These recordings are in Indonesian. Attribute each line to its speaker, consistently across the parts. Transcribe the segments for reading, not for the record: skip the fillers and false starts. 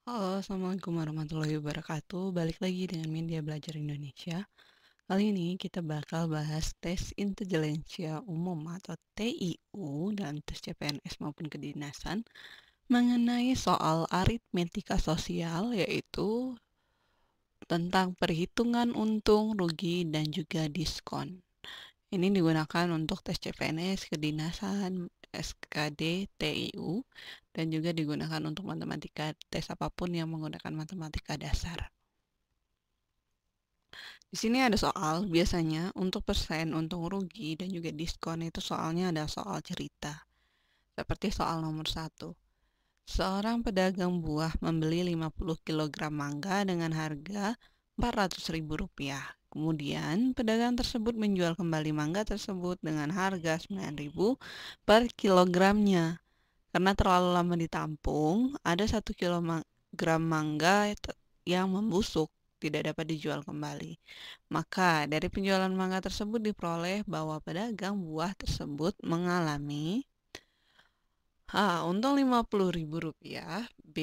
Speaker 1: Halo, Assalamualaikum warahmatullahi wabarakatuh. Balik lagi dengan Media Belajar Indonesia. Kali ini kita bakal bahas tes intelijensia umum atau TIU dalam tes CPNS maupun kedinasan mengenai soal aritmetika sosial, yaitu tentang perhitungan untung, rugi, dan juga diskon. Ini digunakan untuk tes CPNS, kedinasan, SKD, TIU, dan juga digunakan untuk matematika, tes apapun yang menggunakan matematika dasar. Di sini ada soal, biasanya untuk persen untung rugi dan juga diskon itu soalnya ada soal cerita. Seperti soal nomor 1. Seorang pedagang buah membeli 50 kg mangga dengan harga Rp400.000. Kemudian, pedagang tersebut menjual kembali mangga tersebut dengan harga Rp9.000 per kilogramnya. Karena terlalu lama ditampung, ada 1 kilogram mangga yang membusuk, tidak dapat dijual kembali. Maka, dari penjualan mangga tersebut diperoleh bahwa pedagang buah tersebut mengalami untung Rp50.000, B,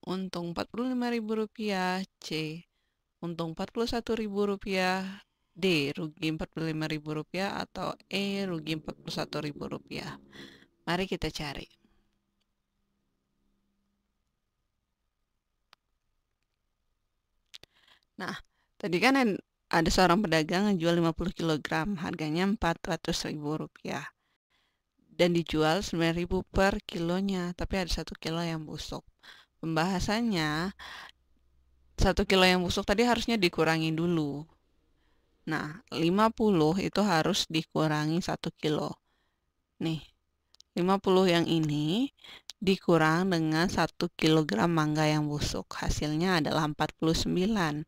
Speaker 1: untung Rp45.000, C, untung Rp41.000, D, rugi Rp45.000, atau E, rugi Rp41.000. Mari kita cari. Nah, tadi kan ada seorang pedagang yang jual 50 kg, harganya Rp400.000. Dan dijual Rp9.000 per kilonya, tapi ada 1 kilo yang busuk. Pembahasannya, 1 kilo yang busuk tadi harusnya dikurangi dulu. Nah, 50 itu harus dikurangi 1 kilo. Nih, 50 yang ini dikurang dengan 1 kilogram mangga yang busuk. Hasilnya adalah 49.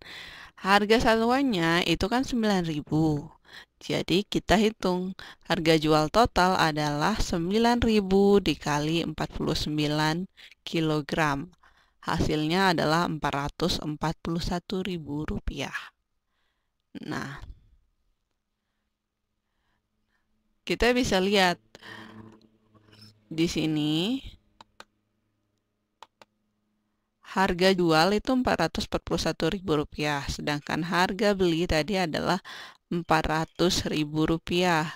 Speaker 1: Harga satuannya itu kan 9.000. Jadi kita hitung harga jual total adalah 9.000 dikali 49 kilogram. Hasilnya adalah Rp441.000. Nah, kita bisa lihat di sini harga jual itu Rp441.000, sedangkan harga beli tadi adalah Rp400.000.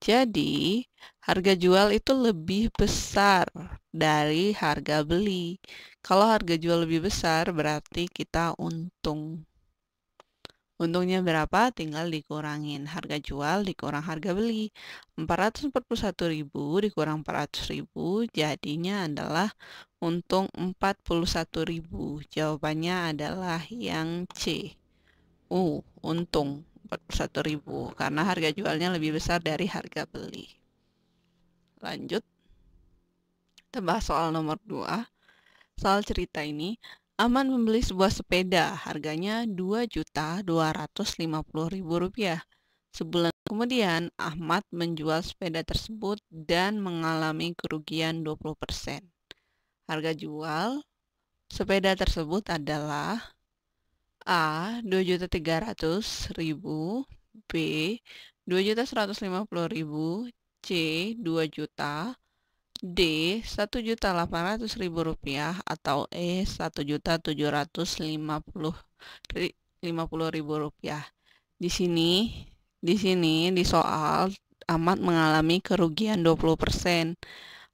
Speaker 1: Jadi, harga jual itu lebih besar dari harga beli. Kalau harga jual lebih besar, berarti kita untung. Untungnya berapa? Tinggal dikurangin harga jual dikurang harga beli. Rp441.000 dikurang Rp400.000, jadinya adalah untung Rp41.000. Jawabannya adalah yang C. Untung Rp41.000 karena harga jualnya lebih besar dari harga beli. Lanjut, kita bahas soal nomor 2. Soal cerita ini, Aman membeli sebuah sepeda, harganya Rp2.250.000. Sebulan kemudian, Ahmad menjual sepeda tersebut dan mengalami kerugian 20%. Harga jual sepeda tersebut adalah A. Rp2.300.000, B. Rp2.150.000, C. 2 juta, D. Rp1.800.000, atau E. Rp1.750.000. Di sini, di soal Ahmad mengalami kerugian 20%.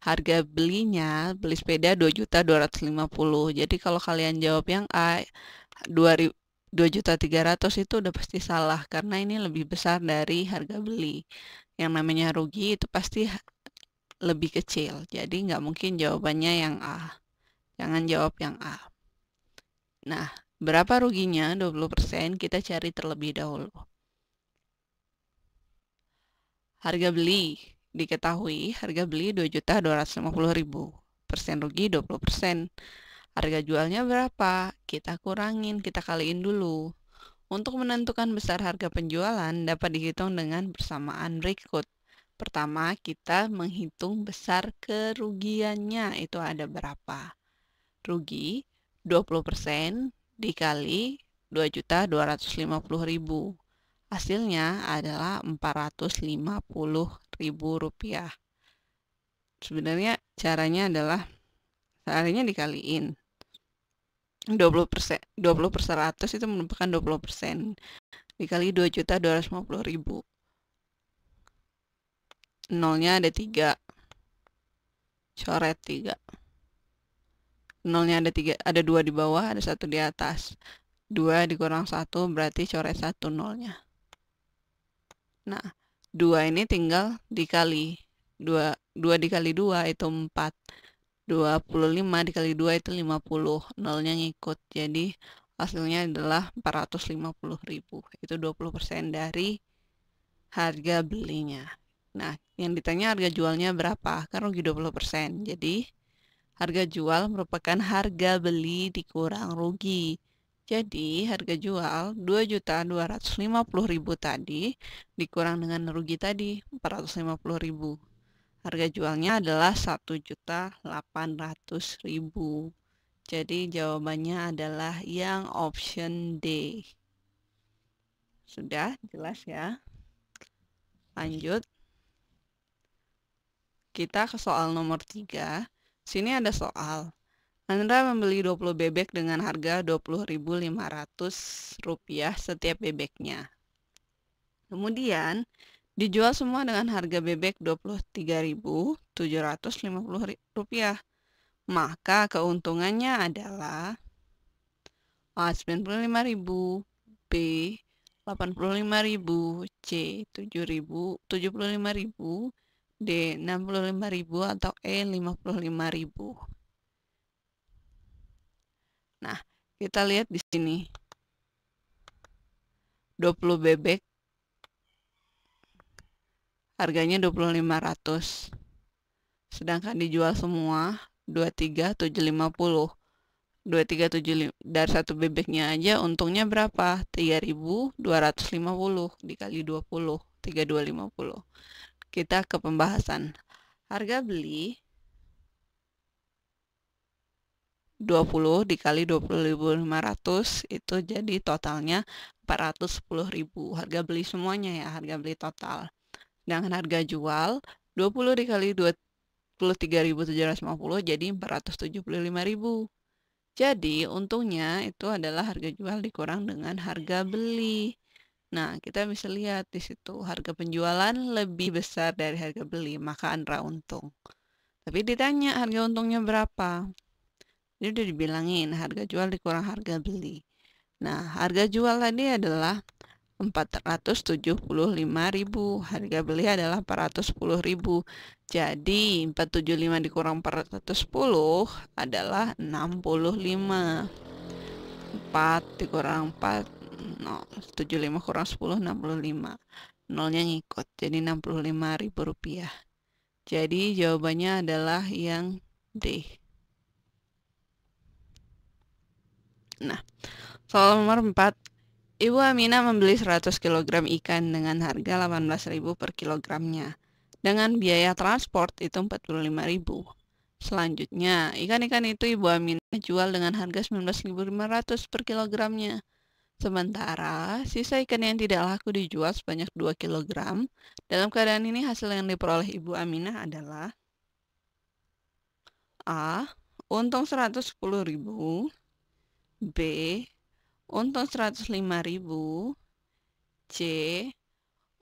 Speaker 1: Harga belinya, beli sepeda Rp2.250.000. Jadi kalau kalian jawab yang A, 2.300.000 itu udah pasti salah karena ini lebih besar dari harga beli. Yang namanya rugi itu pasti lebih kecil. Jadi nggak mungkin jawabannya yang A. Jangan jawab yang A. Nah, berapa ruginya? 20%. Kita cari terlebih dahulu. Harga beli. Diketahui harga beli Rp2.250.000. Persen rugi 20%. Harga jualnya berapa? Kita kurangin, kita kaliin dulu. Untuk menentukan besar harga penjualan dapat dihitung dengan persamaan berikut. Pertama, kita menghitung besar kerugiannya, itu ada berapa. Rugi 20% dikali Rp2.250.000. Hasilnya adalah Rp450.000. Sebenarnya caranya adalah seharusnya dikaliin. 20%, 20 per 100 itu merupakan 20%. Dikali 2.250.000. Nolnya ada 3. Coret 3. Nolnya ada 3, ada 2 di bawah, ada 1 di atas. 2 dikurang 1 berarti coret 1 nolnya. Nah, 2 ini tinggal dikali. 2 dikali 2 itu 4. 25 dikali 2 itu 50. Nolnya ngikut. Jadi hasilnya adalah 450.000. Itu 20% dari harga belinya. Nah, yang ditanya harga jualnya berapa? Kan rugi 20%. Jadi harga jual merupakan harga beli dikurang rugi. Jadi, harga jual 2.250.000 tadi dikurang dengan rugi tadi 450.000. Harga jualnya adalah 1.800.000. Jadi, jawabannya adalah yang option D. Sudah jelas ya? Lanjut. Kita ke soal nomor 3. Sini ada soal. Anda membeli 20 bebek dengan harga Rp20.500 setiap bebeknya. Kemudian, dijual semua dengan harga bebek Rp23.750. Maka keuntungannya adalah A. 95.000, B. 85.000, C. 75.000, D. 65.000, atau E. 55.000. Nah, kita lihat di sini. 20 bebek harganya 2.500. Sedangkan dijual semua 23.750. 23.750 dari satu bebeknya aja untungnya berapa? 3.250 dikali 20, 3.250. Kita ke pembahasan. Harga beli 20 dikali 20.500 itu jadi totalnya 410.000. Harga beli semuanya ya, harga beli total. Sedangkan harga jual 20 dikali 23.750 jadi 475.000. Jadi untungnya itu adalah harga jual dikurang dengan harga beli. Nah, kita bisa lihat di situ harga penjualan lebih besar dari harga beli, maka Andra untung. Tapi ditanya harga untungnya berapa? Ini udah dibilangin harga jual dikurang harga beli. Nah, harga jual tadi adalah 475.000, harga beli adalah 410.000. Jadi 475 dikurang 410 adalah 65. 4 dikurang 4, 75 kurang 10, 65. Nolnya ngikut, jadi Rp65.000. Jadi jawabannya adalah yang D. Nah, soal nomor 4. Ibu Aminah membeli 100 kg ikan dengan harga 18.000 per kilogramnya. Dengan biaya transport itu 45.000. Selanjutnya, ikan-ikan itu Ibu Aminah jual dengan harga 19.500 per kilogramnya. Sementara, sisa ikan yang tidak laku dijual sebanyak 2 kg. Dalam keadaan ini, hasil yang diperoleh Ibu Aminah adalah A. Untung 110.000, B. Untung 105.000, C.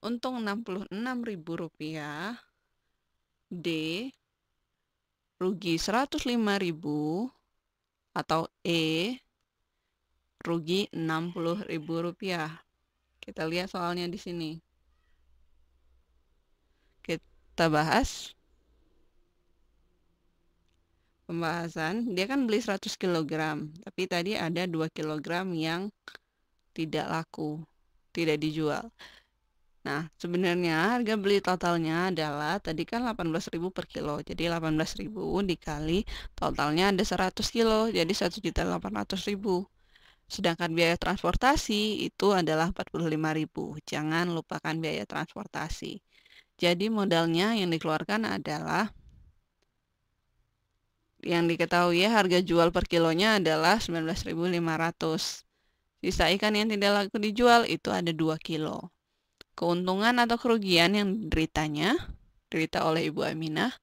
Speaker 1: Untung Rp66.000, D. Rugi 105.000, atau E. Rugi Rp60.000. Kita lihat soalnya di sini. Kita bahas pembahasan. Dia kan beli 100 kg, tapi tadi ada 2 kg yang tidak laku, tidak dijual. Nah, sebenarnya harga beli totalnya adalah tadi kan 18.000 per kilo. Jadi 18.000 dikali totalnya ada 100 kilo, jadi 1.800.000. Sedangkan biaya transportasi itu adalah 45.000. Jangan lupakan biaya transportasi. Jadi modalnya yang dikeluarkan adalah, yang diketahui ya, harga jual per kilonya adalah 19.500. Sisa ikan yang tidak laku dijual itu ada 2 kilo. Keuntungan atau kerugian yang diderita oleh Ibu Aminah.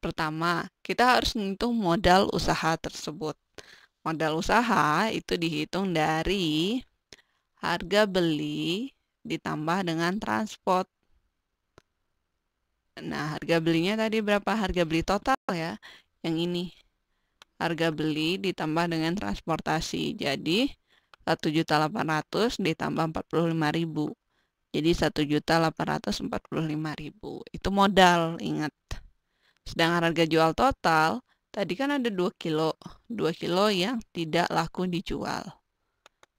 Speaker 1: Pertama, kita harus menghitung modal usaha tersebut. Modal usaha itu dihitung dari harga beli ditambah dengan transport. Nah, harga belinya tadi berapa? Harga beli total ya. Yang ini. Harga beli ditambah dengan transportasi. Jadi 1.800.000 ditambah 45.000. Jadi 1.845.000. Itu modal, ingat. Sedangkan harga jual total, tadi kan ada 2 kilo. 2 kilo yang tidak laku dijual.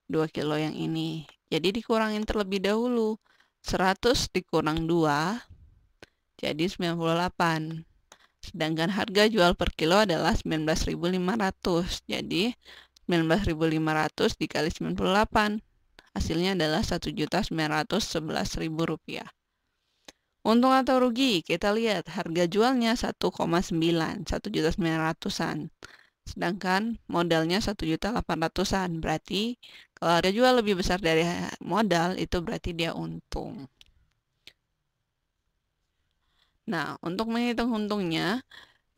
Speaker 1: 2 kilo yang ini. Jadi dikurangin terlebih dahulu. 100 dikurang 2, jadi 98. Sedangkan harga jual per kilo adalah 19.500. Jadi 19.500 dikali 98. Hasilnya adalah Rp1.911.000. Untung atau rugi, kita lihat harga jualnya 1,9, 1.900.000-an. Sedangkan modalnya 1.800.000-an. Berarti kalau harga jual lebih besar dari modal, itu berarti dia untung. Nah, untuk menghitung untungnya,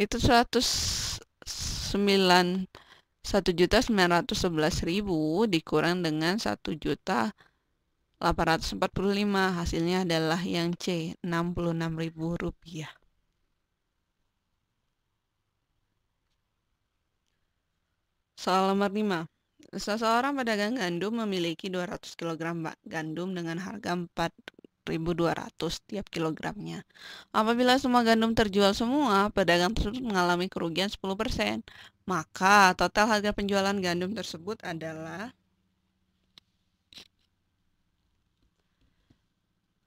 Speaker 1: itu 1.911.000 dikurang dengan 1.845. Hasilnya adalah yang C, Rp66.000. Soal nomor 5. Seseorang pedagang gandum memiliki 200 kg gandum dengan harga 4.200 tiap kilogramnya. Apabila semua gandum terjual semua, pedagang tersebut mengalami kerugian 10%. Maka total harga penjualan gandum tersebut adalah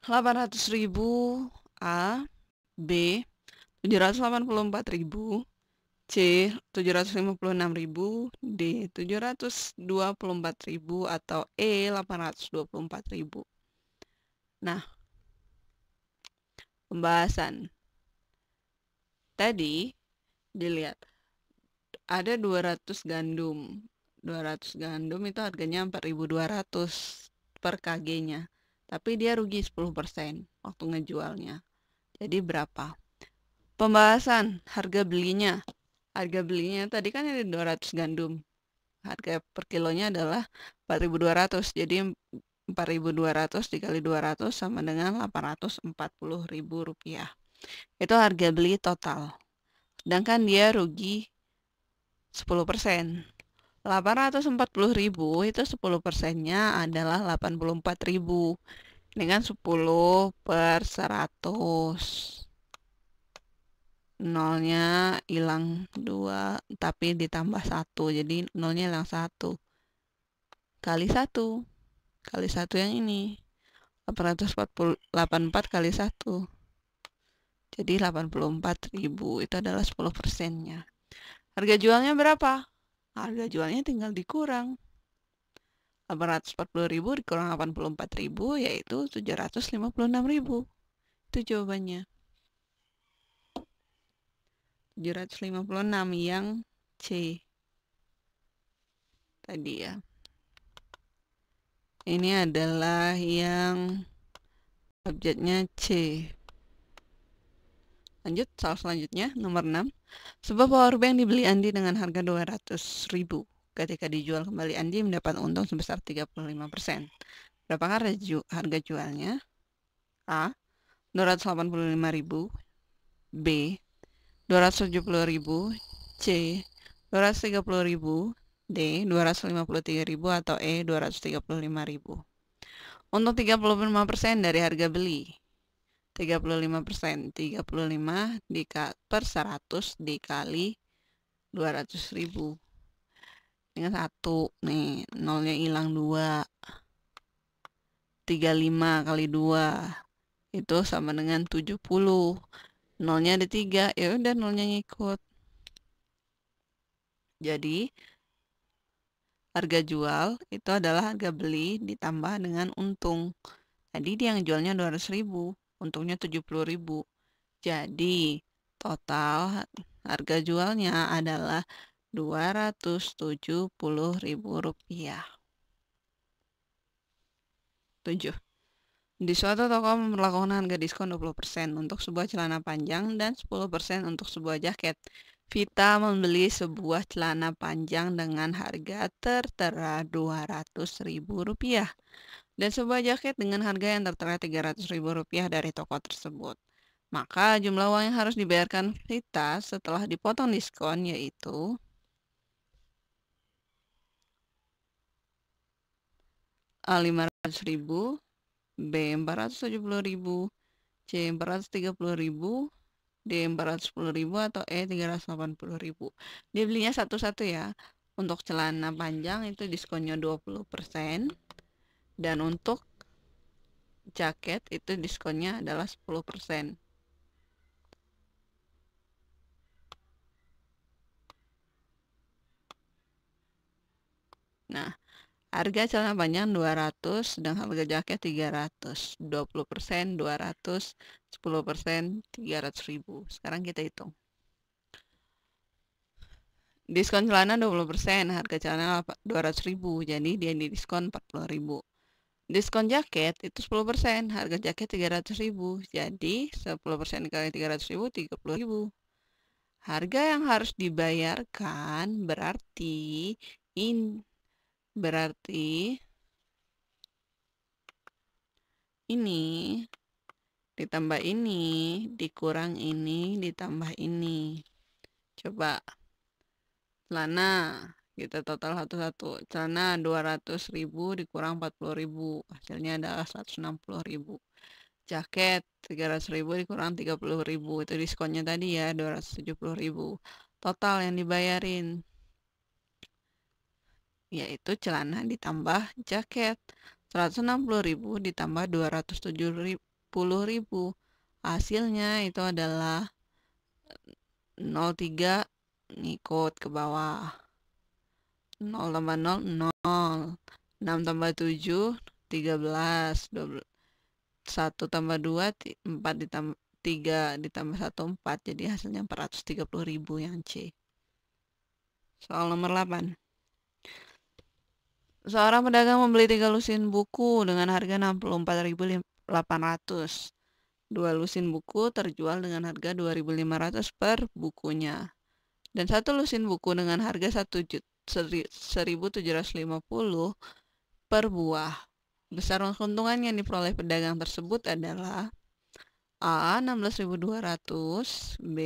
Speaker 1: 800.000 A, B 784.000, C 756.000, D 724.000, atau E 824.000. Nah, pembahasan. Tadi dilihat ada 200 gandum. 200 gandum itu harganya 4.200 per kg-nya. Tapi dia rugi 10% waktu ngejualnya. Jadi berapa? Pembahasan harga belinya. Harga belinya tadi kan ada 200 gandum. Harga per kilonya adalah 4.200. Jadi 4.200 dikali 200 sama dengan Rp840.000. Itu harga beli total. Sedangkan dia rugi 10%. 840.000 itu 10%-nya adalah 84.000. Ini kan 10 per 100. Nolnya hilang 2, tapi ditambah 1. Jadi nolnya hilang 1. Kali 1. Kali 1 yang ini. 884 kali 1. Jadi 84.000. Itu adalah 10%-nya. Harga jualnya berapa? Harga jualnya tinggal dikurang. 840.000 dikurang 84.000 yaitu 756.000. Itu jawabannya. 756 yang C. Tadi ya. Ini adalah yang objeknya C. Lanjut, soal selanjutnya, nomor 6. Sebuah powerbank dibeli Andi dengan harga 200.000. Ketika dijual kembali, Andi mendapat untung sebesar 35%. Berapakah harga jualnya? A. 285.000. B. 270.000. C. 230.000. D. 253.000 atau E. 235.000. Untuk 35% dari harga beli. 35%, 35 per 100 dikali 200.000. Dengan 1, nih, nolnya hilang 2. 35 kali 2 itu sama dengan 70. Nolnya ada 3, ya udah nolnya ngikut. Jadi harga jual itu adalah harga beli ditambah dengan untung. Tadi dia yang jualnya 200.000, untungnya 70.000. Jadi total harga jualnya adalah Rp270.000. 7. Di suatu toko memperlakukan harga diskon 20% untuk sebuah celana panjang dan 10% untuk sebuah jaket. Vita membeli sebuah celana panjang dengan harga tertera Rp200.000 dan sebuah jaket dengan harga yang tertera Rp300.000 dari toko tersebut. Maka jumlah uang yang harus dibayarkan Vita setelah dipotong diskon yaitu A. 500.000, B. 470.000, C. 430.000, D. 410.000, atau E. 380.000. Dia belinya satu-satu ya. Untuk celana panjang itu diskonnya 20%, dan untuk jaket itu diskonnya adalah 10%. Nah, harga celana panjang 200, sedang harga jaket 300. 20%, 200, 10%, 300.000. Sekarang kita hitung. Diskon celana 20%, harga celana 200.000, jadi dia didiskon 40.000. Diskon jaket itu 10%, harga jaket 300.000, jadi 10% kali 300.000, 30.000. Harga yang harus dibayarkan berarti ini ditambah ini dikurang ini ditambah ini. Coba celana kita total satu-satu. Celana 200.000 dikurang 40.000, hasilnya adalah 160.000. Jaket 300.000 dikurang 30.000, itu diskonnya tadi ya 270.000. Total yang dibayarin yaitu celana ditambah jaket 160.000 ditambah 270.000, hasilnya itu adalah 03, ngikut ke bawah. 0 tambah 0, 0. 6 tambah 7, 13. 1 tambah 2, 4 ditambah 3 ditambah 1, 4. Jadi hasilnya 430.000 yang C. Soal nomor 8. Seorang pedagang membeli 3 lusin buku dengan harga 64.800. 2 lusin buku terjual dengan harga 2.500 per bukunya. Dan 1 lusin buku dengan harga 1.750 per buah. Besar keuntungan yang diperoleh pedagang tersebut adalah A. 16.200, B.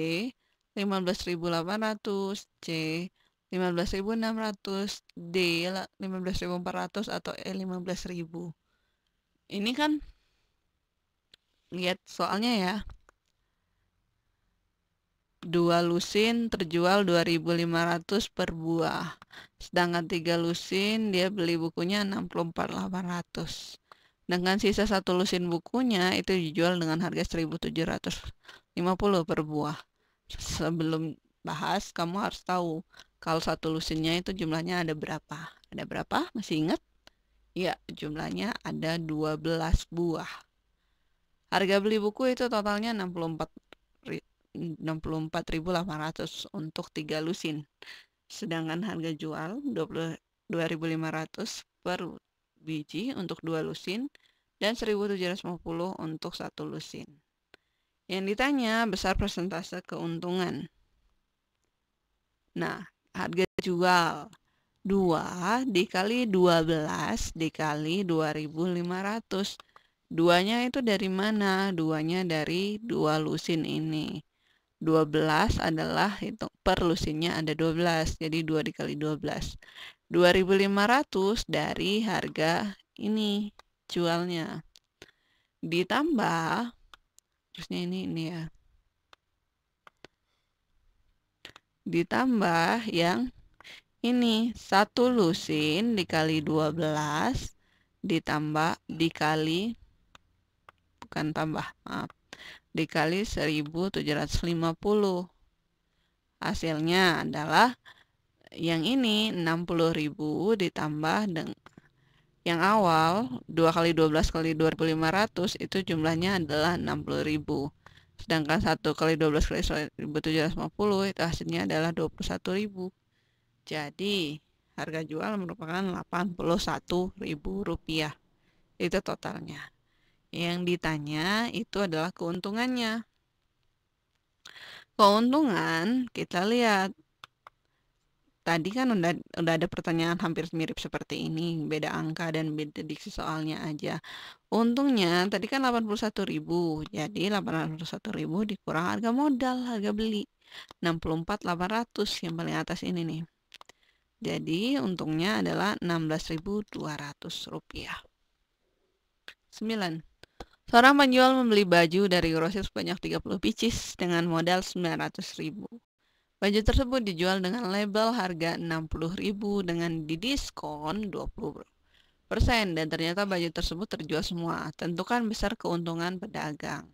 Speaker 1: 15.800, C. 15.600, D. 15.400, atau E. 15.000. Ini kan lihat soalnya ya. 2 lusin terjual 2.500 per buah. Sedangkan 3 lusin dia beli bukunya 64.800. Dengan sisa 1 lusin bukunya itu dijual dengan harga 1.750 per buah. Sebelum bahas, kamu harus tahu kalau 1 lusinnya itu jumlahnya ada berapa. Ada berapa? Masih ingat? Ya, jumlahnya ada 12 buah. Harga beli buku itu totalnya 64.800 untuk 3 lusin. Sedangkan harga jual 22.500 per biji untuk 2 lusin dan 1.750 untuk 1 lusin. Yang ditanya besar persentase keuntungan. Nah, harga jual 2 dikali 12 dikali 2.500. 2-nya itu dari mana? 2-nya dari 2 lusin ini. 12 adalah hitung per lusinnya ada 12, jadi 2 dikali 12. 2.500 dari harga ini jualnya. Ditambah, terusnya ini ya. Ditambah yang ini 1 lusin dikali 12 ditambah dikali bukan tambah, maaf. Dikali 1.750. Hasilnya adalah yang ini 60.000 ditambah dengan yang awal 2 kali 12 kali 2.500 itu jumlahnya adalah 60.000. Sedangkan 1 kali 12 kali 1.750 itu hasilnya adalah 21.000. Jadi harga jual merupakan Rp81.000. Itu totalnya. Yang ditanya itu adalah keuntungannya. Keuntungan, kita lihat. Tadi kan udah ada pertanyaan hampir mirip seperti ini, beda angka dan beda diksi soalnya aja. Untungnya tadi kan 81.000, jadi 81.000 dikurang harga modal, harga beli. 64.800 yang paling atas ini nih. Jadi untungnya adalah Rp16.200. 9. Seorang penjual membeli baju dari grosir sebanyak 30 pieces dengan modal 900.000. Baju tersebut dijual dengan label harga 60.000 dengan didiskon 20% dan ternyata baju tersebut terjual semua. Tentukan besar keuntungan pedagang.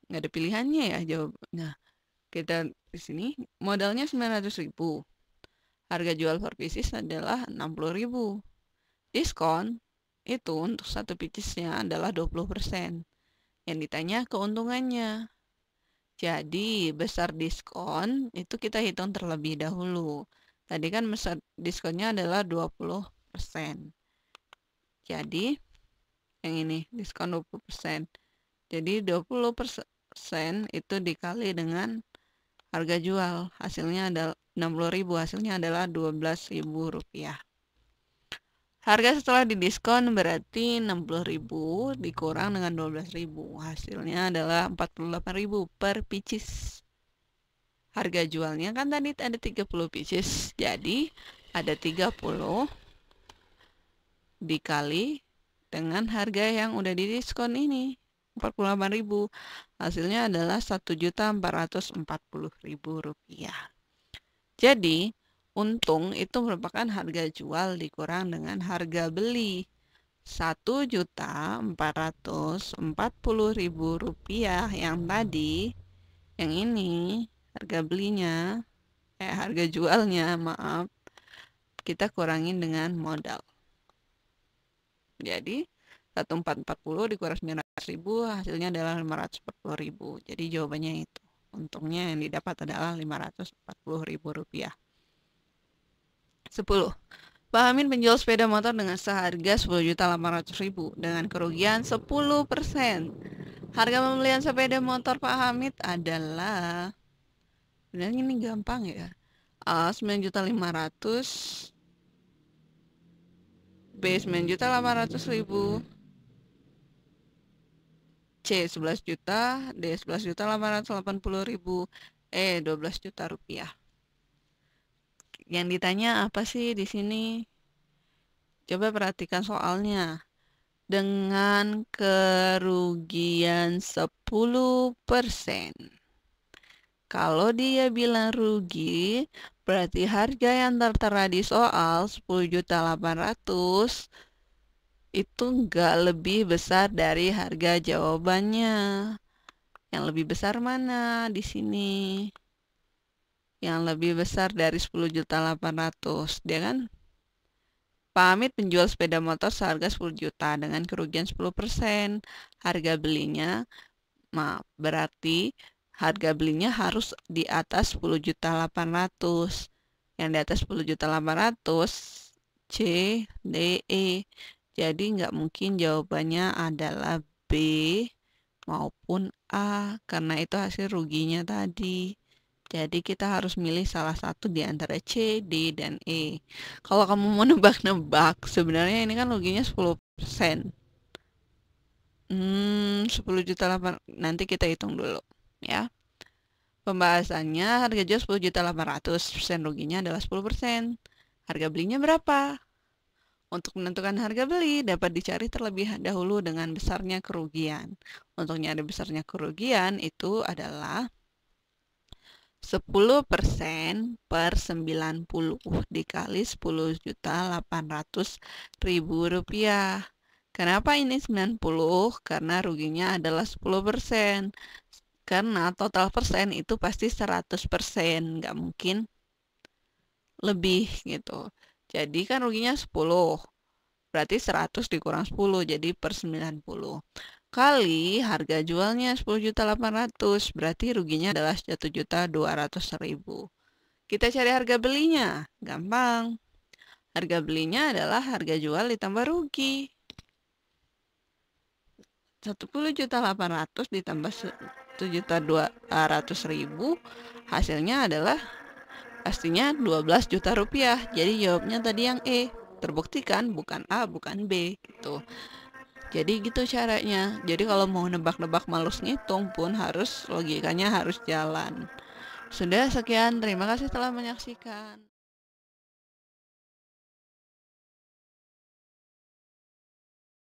Speaker 1: Nggak ada pilihannya ya jawabnya. Kita di sini modalnya 900.000. Harga jual per pieces adalah 60.000. Diskon itu untuk satu piecesnya adalah 20%. Yang ditanya keuntungannya. Jadi, besar diskon itu kita hitung terlebih dahulu. Tadi kan besar diskonnya adalah 20%. Jadi, yang ini, diskon 20%. Jadi, 20% itu dikali dengan harga jual. Hasilnya adalah 60.000, hasilnya adalah Rp12.000. Harga setelah didiskon berarti 60.000 dikurang dengan 12.000. Hasilnya adalah 48.000 per pieces. Harga jualnya kan tadi ada 30 pieces, jadi ada 30 dikali dengan harga yang udah didiskon ini 48.000. Hasilnya adalah Rp1.440.000. Jadi untung itu merupakan harga jual dikurang dengan harga beli. Rp1.440.000 yang tadi, yang ini harga belinya, harga jualnya, maaf, kita kurangin dengan modal. Jadi 1.440 dikurang 900.000, hasilnya adalah 540.000. Jadi jawabannya itu. Untungnya yang didapat adalah Rp540.000. 10. Pak Hamid menjual sepeda motor dengan seharga Rp10.800.000 dengan kerugian 10%. Harga pembelian sepeda motor Pak Hamid adalah, sebenarnya ini gampang ya, Rp9.500.000, B 9.800.000, C 11 juta, D 11.880.000, E 12 juta rupiah. Yang ditanya apa sih di sini? Coba perhatikan soalnya. Dengan kerugian 10%. Kalau dia bilang rugi, berarti harga yang tertera di soal 10.800.000 itu nggak lebih besar dari harga jawabannya. Yang lebih besar mana di sini? Yang lebih besar dari 10.800.000. Dia kan Pak Hamid penjual sepeda motor seharga 10 juta dengan kerugian 10%. Harga belinya, berarti harga belinya harus di atas 10.800.000. Yang di atas 10.800.000 C, D, E. Jadi nggak mungkin jawabannya adalah B maupun A, karena itu hasil ruginya tadi. Jadi kita harus milih salah satu di antara C, D, dan E. Kalau kamu mau nebak-nebak, sebenarnya ini kan ruginya 10%. 10 juta 8, nanti kita hitung dulu ya. Pembahasannya harga jual 10.800.000, ruginya adalah 10%. Harga belinya berapa? Untuk menentukan harga beli dapat dicari terlebih dahulu dengan besarnya kerugian. Untuk nyari besarnya kerugian itu adalah 10% per 90 dikali 10.800.000 rupiah. Kenapa ini 90? Karena ruginya adalah 10%. Karena total persen itu pasti 100%, nggak mungkin lebih gitu. Jadi kan ruginya 10, berarti 100 dikurang 10, jadi per 90. Kali harga jualnya 10.800.000, berarti ruginya adalah 1.200.000. Kita cari harga belinya, gampang. Harga belinya adalah harga jual ditambah rugi. 10.800.000 ditambah 1.200.000, hasilnya adalah pastinya 12 juta rupiah. Jadi jawabnya tadi yang E. Terbuktikan bukan A, bukan B gitu. Jadi gitu caranya. Jadi kalau mau nebak-nebak males ngitung pun harus logikanya harus jalan. Sudah sekian, terima kasih telah menyaksikan.